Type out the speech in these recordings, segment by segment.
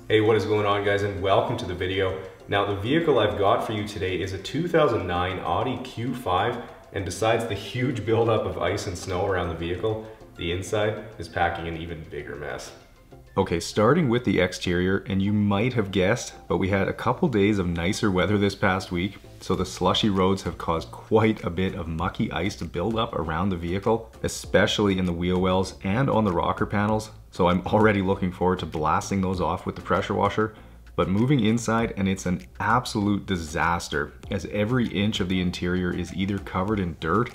Hey, what is going on, guys, and welcome to the video. Now, the vehicle I've got for you today is a 2009 Audi Q5, and besides the huge buildup of ice and snow around the vehicle, the inside is packing an even bigger mess. Okay, starting with the exterior, and you might have guessed, but we had a couple days of nicer weather this past week, so the slushy roads have caused quite a bit of mucky ice to build up around the vehicle, especially in the wheel wells and on the rocker panels. So I'm already looking forward to blasting those off with the pressure washer. But moving inside, and it's an absolute disaster, as every inch of the interior is either covered in dirt,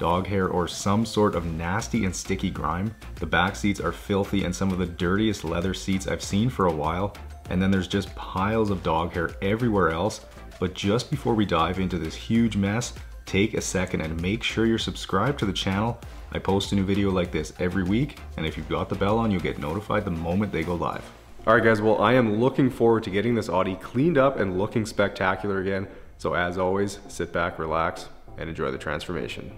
dog hair, or some sort of nasty and sticky grime. The back seats are filthy and some of the dirtiest leather seats I've seen for a while, and then there's just piles of dog hair everywhere else. But just before we dive into this huge mess, take a second and make sure you're subscribed to the channel. I post a new video like this every week, and if you've got the bell on, you'll get notified the moment they go live. All right, guys, well, I am looking forward to getting this Audi cleaned up and looking spectacular again. So as always, sit back, relax, and enjoy the transformation.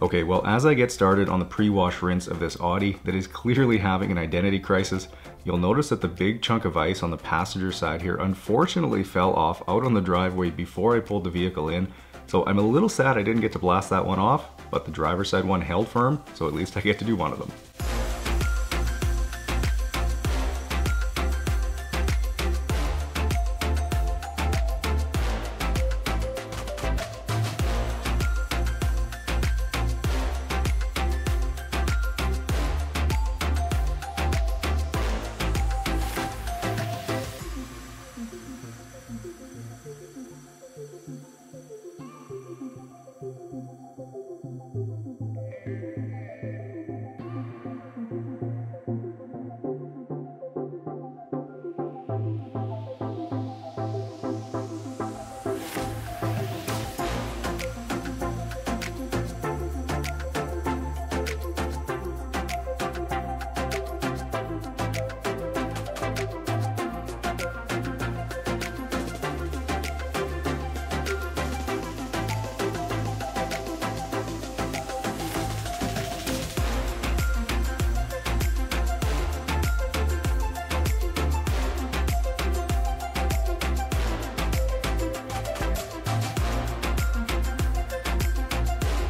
Okay, well, as I get started on the pre-wash rinse of this Audi that is clearly having an identity crisis, you'll notice that the big chunk of ice on the passenger side here unfortunately fell off out on the driveway before I pulled the vehicle in. So I'm a little sad I didn't get to blast that one off, but the driver's side one held firm, so at least I get to do one of them.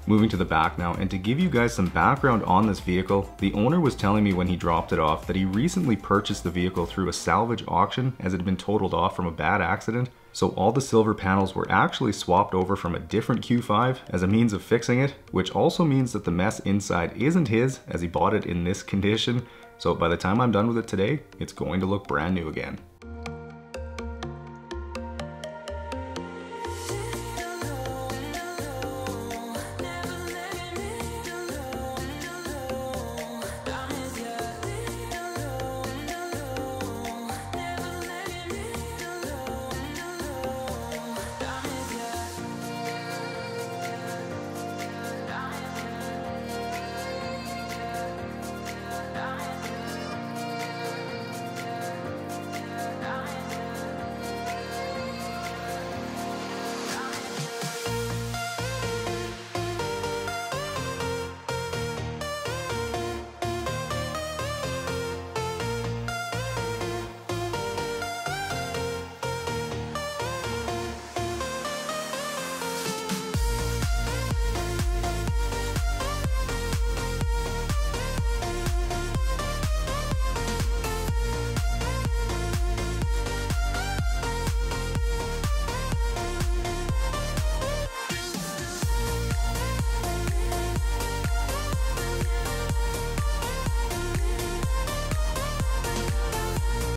Moving to the back now, and to give you guys some background on this vehicle, the owner was telling me when he dropped it off that he recently purchased the vehicle through a salvage auction as it had been totaled off from a bad accident. So all the silver panels were actually swapped over from a different Q5 as a means of fixing it, which also means that the mess inside isn't his, as he bought it in this condition. So by the time I'm done with it today, it's going to look brand new again.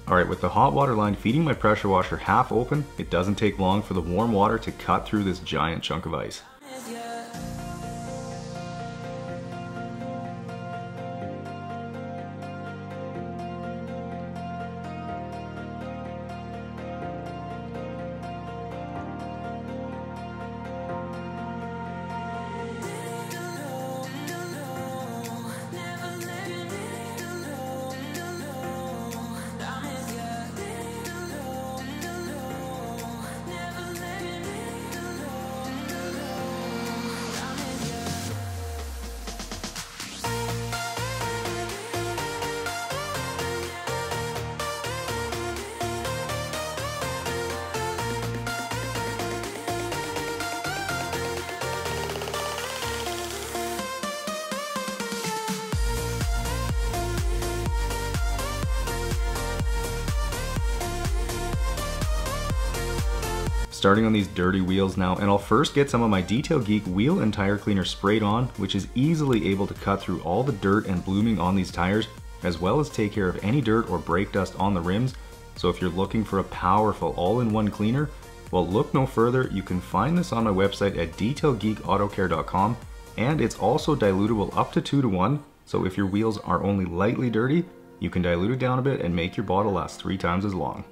Alright, with the hot water line feeding my pressure washer half open, it doesn't take long for the warm water to cut through this giant chunk of ice. Starting on these dirty wheels now, and I'll first get some of my Detail Geek wheel and tire cleaner sprayed on, which is easily able to cut through all the dirt and blooming on these tires, as well as take care of any dirt or brake dust on the rims. So if you're looking for a powerful all-in-one cleaner, well, look no further. You can find this on my website at detailgeekautocare.com, and it's also dilutable up to 2:1. So if your wheels are only lightly dirty, you can dilute it down a bit and make your bottle last 3 times as long.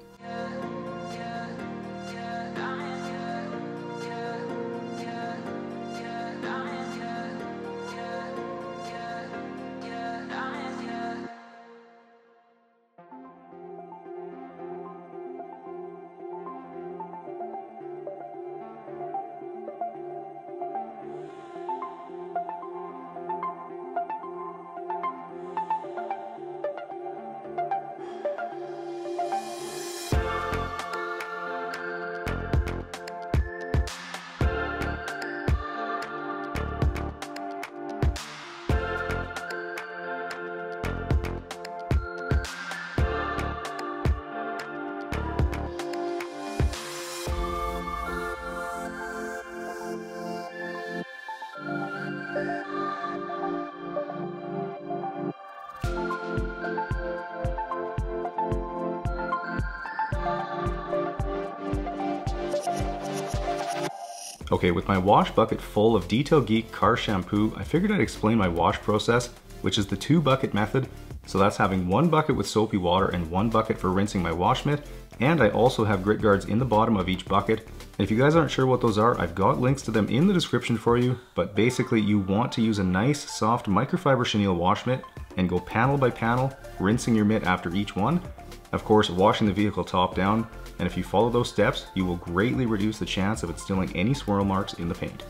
Okay, with my wash bucket full of Detail Geek car shampoo, I figured I'd explain my wash process, which is the 2-bucket method. So that's having 1 bucket with soapy water and 1 bucket for rinsing my wash mitt. And I also have grit guards in the bottom of each bucket. And if you guys aren't sure what those are, I've got links to them in the description for you. But basically you want to use a nice soft microfiber chenille wash mitt and go panel by panel, rinsing your mitt after each one. Of course, washing the vehicle top down. And if you follow those steps, you will greatly reduce the chance of instilling any swirl marks in the paint.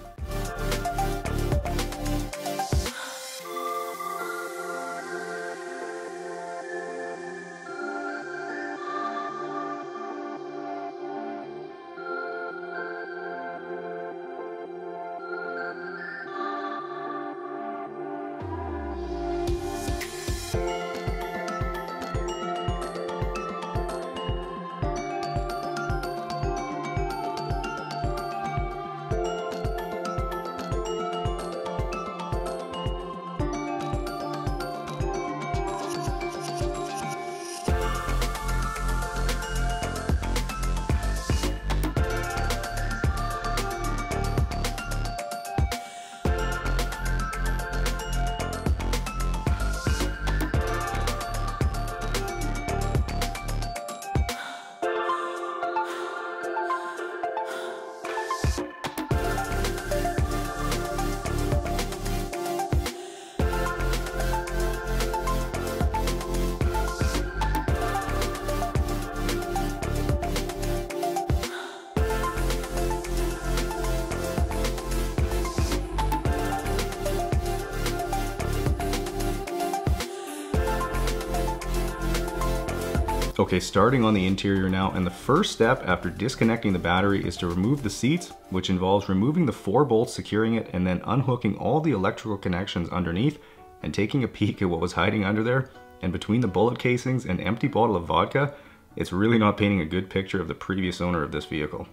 Okay, starting on the interior now, and the first step after disconnecting the battery is to remove the seats, which involves removing the 4 bolts securing it and then unhooking all the electrical connections underneath and taking a peek at what was hiding under there. And between the bullet casings and empty bottle of vodka, it's really not painting a good picture of the previous owner of this vehicle.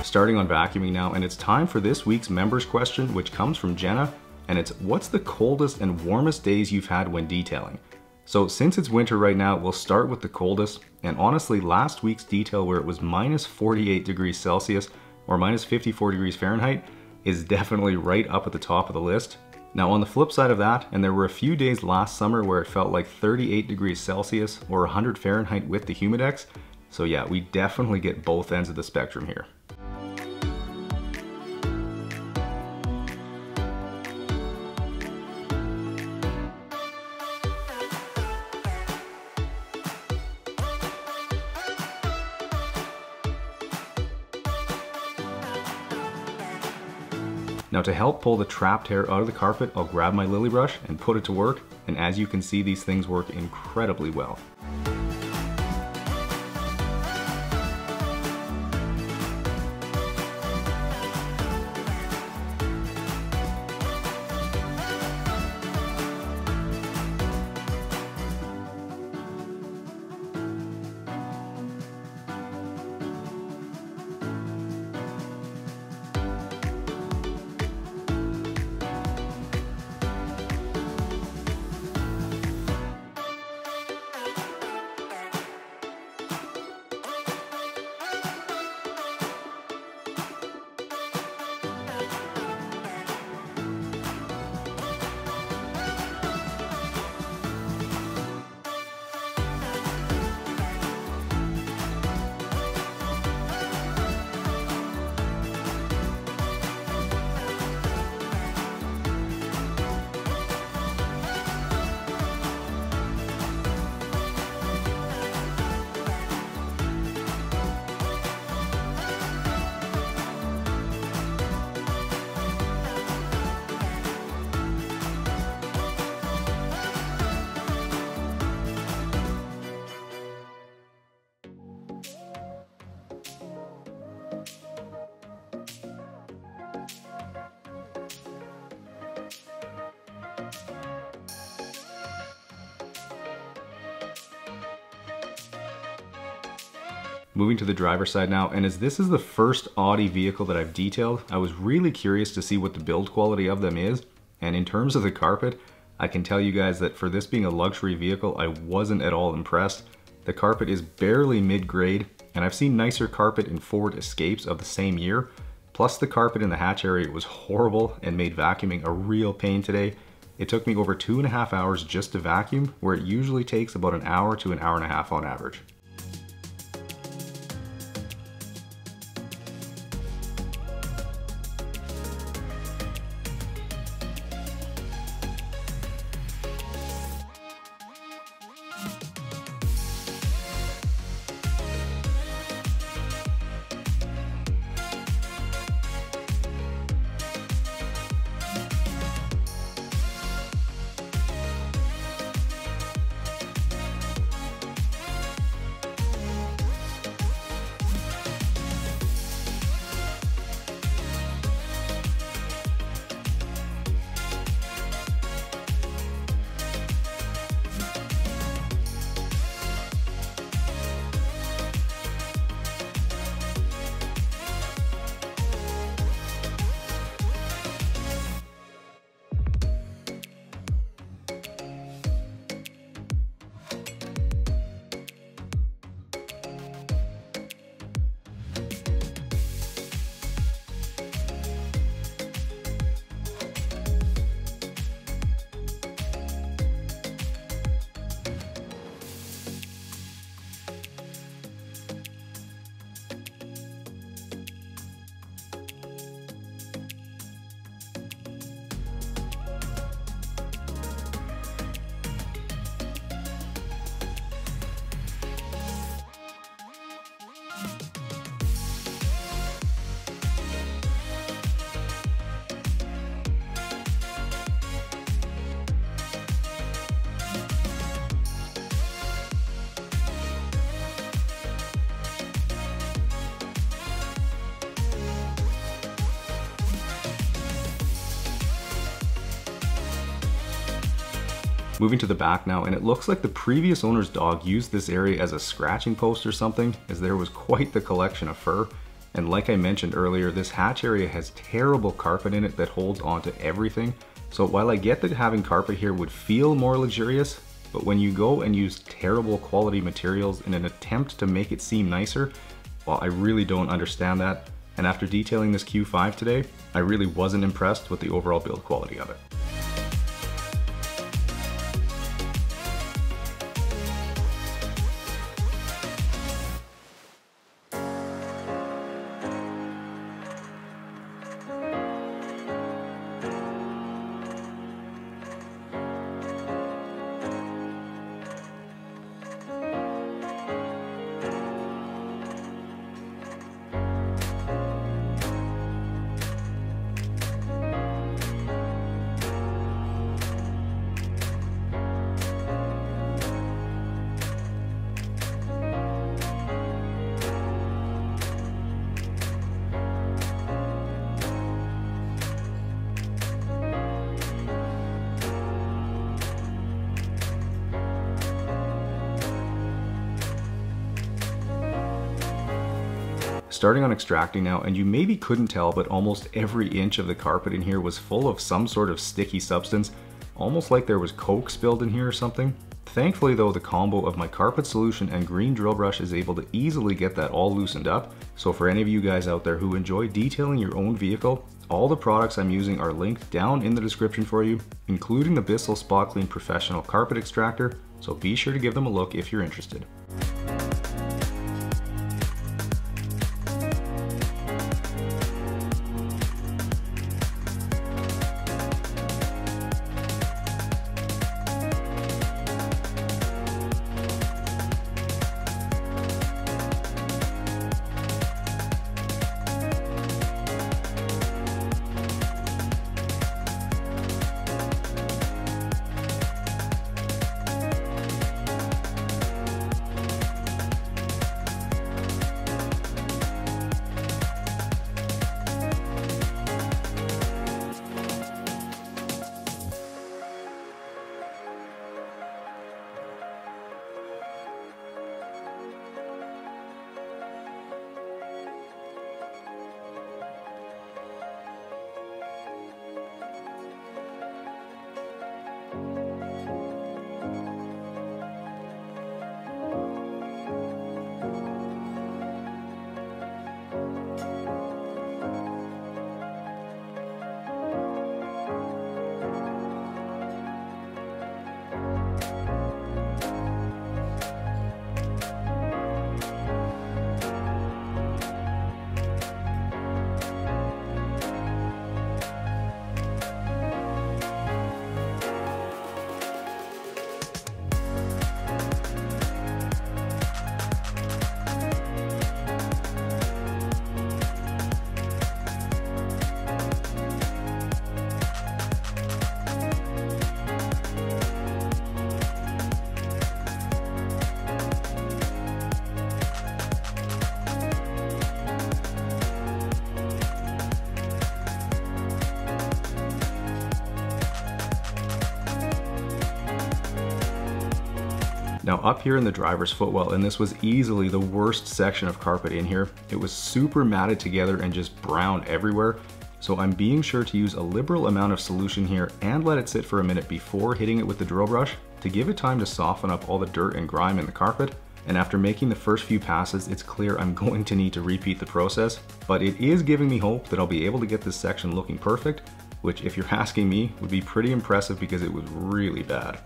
Starting on vacuuming now, and it's time for this week's members question, which comes from Jenna, and it's what's the coldest and warmest days you've had when detailing? So since it's winter right now, we'll start with the coldest, and honestly last week's detail where it was minus 48 degrees Celsius or minus 54 degrees Fahrenheit is definitely right up at the top of the list. Now on the flip side of that, and there were a few days last summer where it felt like 38 degrees Celsius or 100 Fahrenheit with the Humidex. So yeah, we definitely get both ends of the spectrum here. Now to help pull the trapped hair out of the carpet, I'll grab my lily brush and put it to work, and as you can see, these things work incredibly well. Moving to the driver's side now, and as this is the first Audi vehicle that I've detailed, I was really curious to see what the build quality of them is. And in terms of the carpet, I can tell you guys that for this being a luxury vehicle, I wasn't at all impressed. The carpet is barely mid-grade, and I've seen nicer carpet in Ford Escapes of the same year. Plus the carpet in the hatch area was horrible and made vacuuming a real pain today. It took me over 2.5 hours just to vacuum, where it usually takes about an hour to an hour and a half on average. Moving to the back now, and it looks like the previous owner's dog used this area as a scratching post or something, as there was quite the collection of fur. And like I mentioned earlier, this hatch area has terrible carpet in it that holds onto everything. So while I get that having carpet here would feel more luxurious, but when you go and use terrible quality materials in an attempt to make it seem nicer, well, I really don't understand that. and after detailing this Q5 today, I really wasn't impressed with the overall build quality of it. Starting on extracting now, and you maybe couldn't tell, but almost every inch of the carpet in here was full of some sort of sticky substance, almost like there was Coke spilled in here or something. Thankfully though, the combo of my carpet solution and green drill brush is able to easily get that all loosened up. So for any of you guys out there who enjoy detailing your own vehicle, all the products I'm using are linked down in the description for you, including the Bissell Spot Clean Professional Carpet Extractor, so be sure to give them a look if you're interested. Now up here in the driver's footwell, and this was easily the worst section of carpet in here, it was super matted together and just brown everywhere. So I'm being sure to use a liberal amount of solution here and let it sit for a minute before hitting it with the drill brush to give it time to soften up all the dirt and grime in the carpet. And after making the first few passes, it's clear I'm going to need to repeat the process, but it is giving me hope that I'll be able to get this section looking perfect, which if you're asking me would be pretty impressive because it was really bad.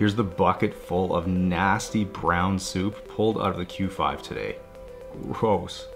Here's the bucket full of nasty brown soup pulled out of the Q5 today. Gross.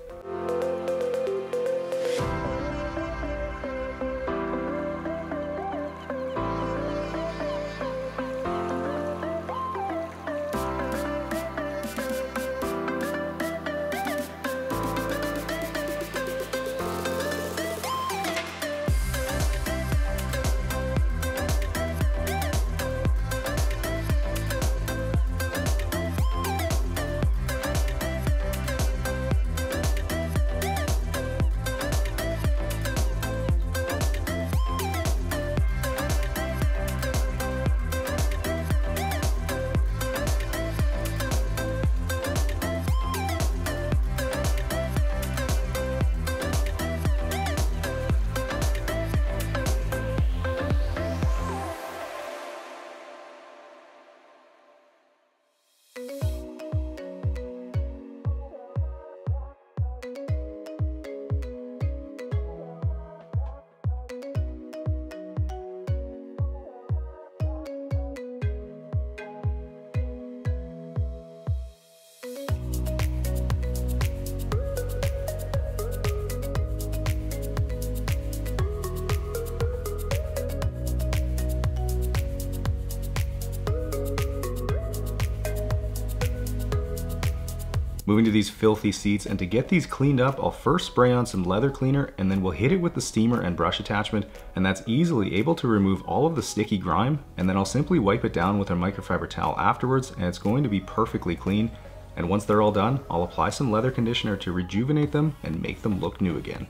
Moving to these filthy seats, and to get these cleaned up, I'll first spray on some leather cleaner and then we'll hit it with the steamer and brush attachment, and that's easily able to remove all of the sticky grime, and then I'll simply wipe it down with a microfiber towel afterwards and it's going to be perfectly clean. And once they're all done, I'll apply some leather conditioner to rejuvenate them and make them look new again.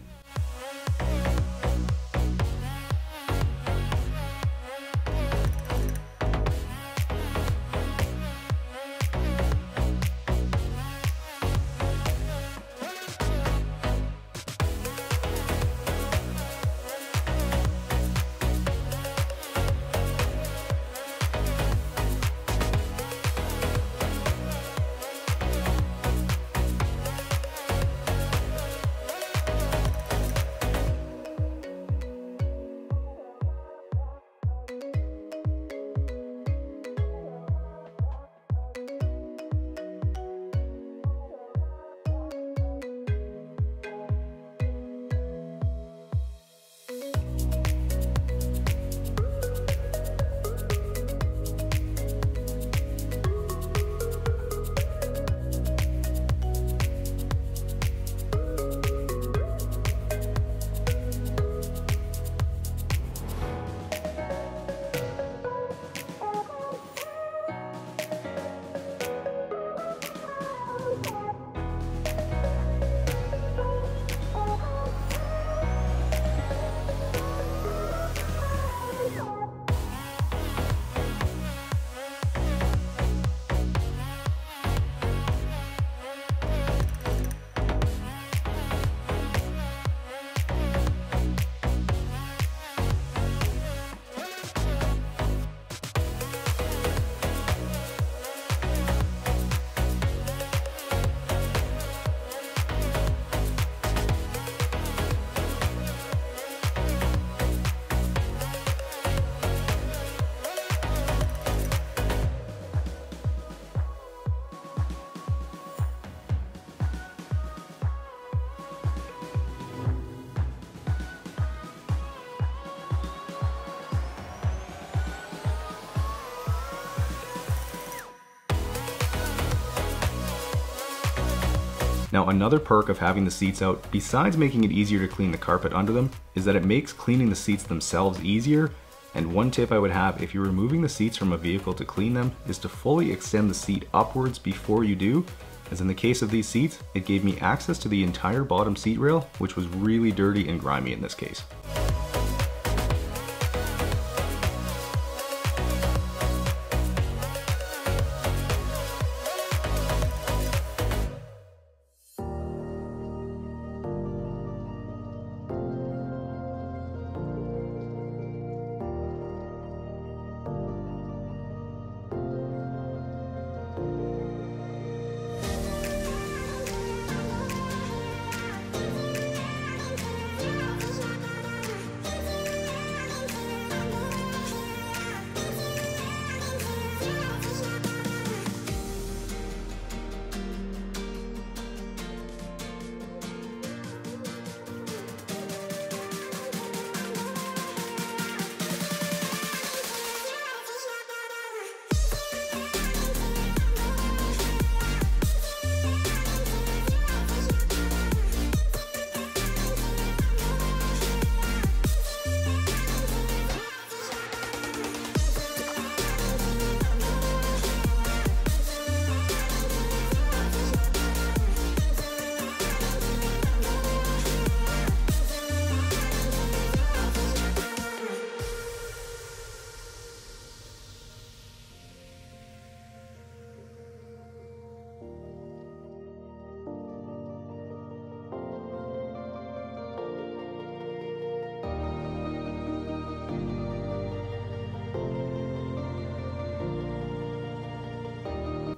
Now, another perk of having the seats out, besides making it easier to clean the carpet under them, is that it makes cleaning the seats themselves easier. And one tip I would have if you're removing the seats from a vehicle to clean them is to fully extend the seat upwards before you do, as in the case of these seats, it gave me access to the entire bottom seat rail, which was really dirty and grimy in this case.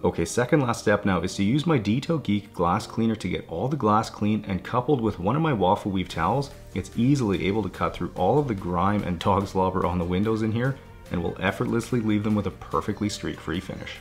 Okay, second last step now is to use my Detail Geek glass cleaner to get all the glass clean, and coupled with one of my waffle weave towels, it's easily able to cut through all of the grime and dog slobber on the windows in here and will effortlessly leave them with a perfectly streak-free finish.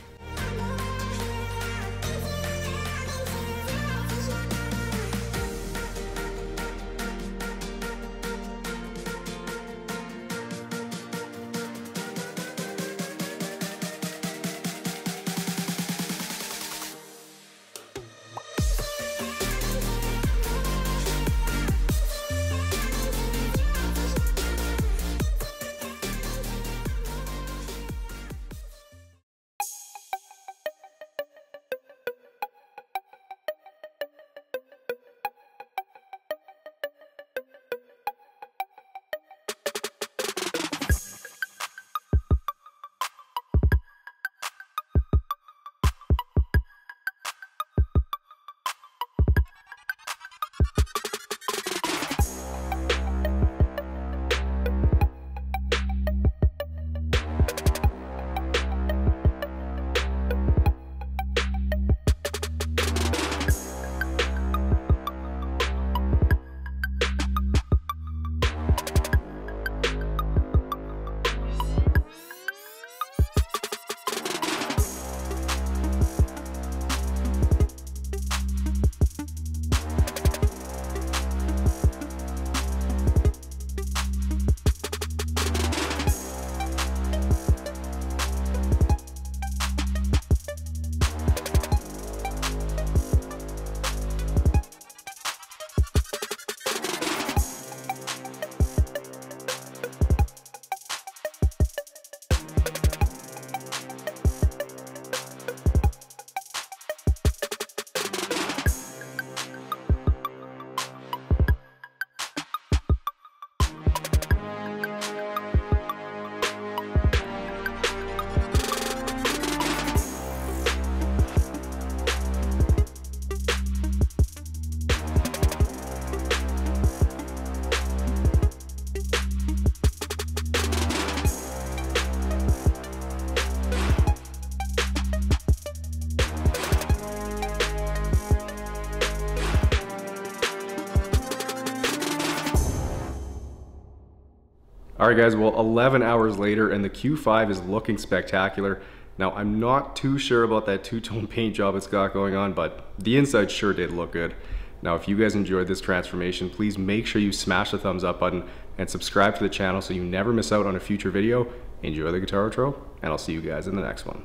Alright guys, well 11 hours later and the Q5 is looking spectacular. Now I'm not too sure about that two-tone paint job it's got going on, but the inside sure did look good. Now if you guys enjoyed this transformation, please make sure you smash the thumbs up button and subscribe to the channel so you never miss out on a future video. Enjoy the guitar outro, and I'll see you guys in the next one.